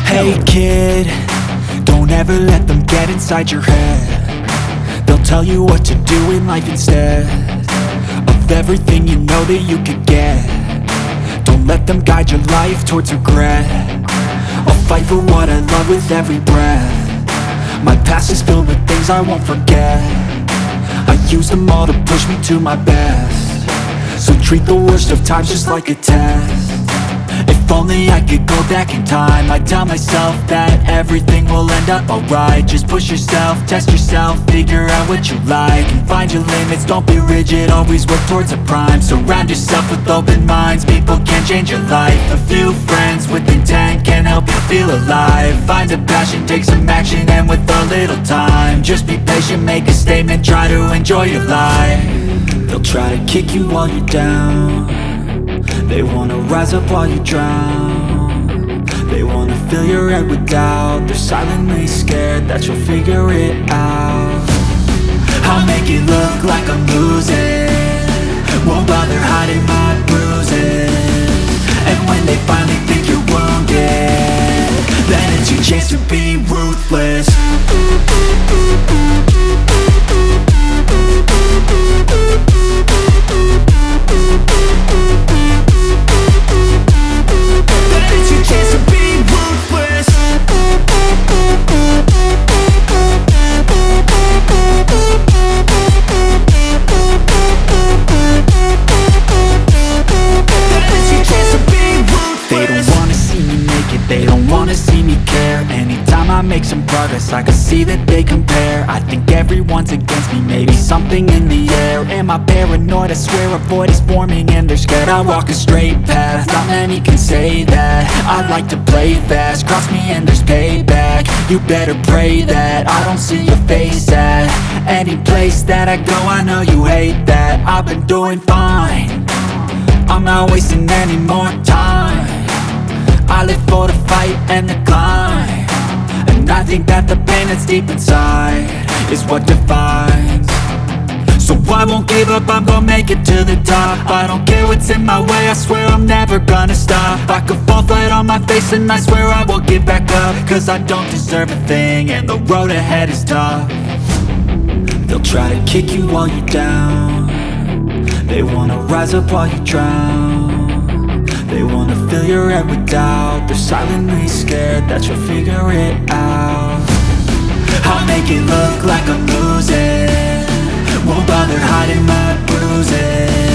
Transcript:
Hey kid, don't ever let them get inside your head. They'll tell you what to do in life instead of everything you know that you could get. Don't let them guide your life towards regret. I'll fight for what I love with every breath. My past is filled with things I won't forget. I use them all to push me to my best. So treat the worst of times just like a test. If only I could go back in time, I'd tell myself that everything will end up alright. Just push yourself, test yourself, figure out what you like, and find your limits, don't be rigid, always work towards a prime. Surround yourself with open minds, people can change your life. A few friends with intent can help you feel alive. Find a passion, take some action, and with a little time, just be patient, make a statement, try to enjoy your life. They'll try to kick you while you're down. They wanna rise up while you drown. They wanna fill your head with doubt. They're silently scared that you'll figure it out. I'll make it look like I'm losing, won't bother hiding my bruises. And when they finally think you're wounded, then it's your chance to be ruthless. They don't wanna see me care. Anytime I make some progress, I can see that they compare. I think everyone's against me, maybe something in the air. Am I paranoid? I swear a void is forming and they're scared I walk a straight path. Not many can say that. I like to play fast, cross me and there's payback. You better pray that I don't see your face at any place that I go. I know you hate that. I've been doing fine, I'm not wasting any more time. I live for the fight and the climb, and I think that the pain that's deep inside is what defines. So I won't give up, I'm gonna make it to the top. I don't care what's in my way, I swear I'm never gonna stop. I could fall flat on my face and I swear I will get back up, cause I don't deserve a thing and the road ahead is tough. They'll try to kick you while you're down. They wanna rise up while you drown. They wanna fill your head with doubt. They're silently scared that you'll figure it out. I'll make it look like I'm losing, won't bother hiding my bruises.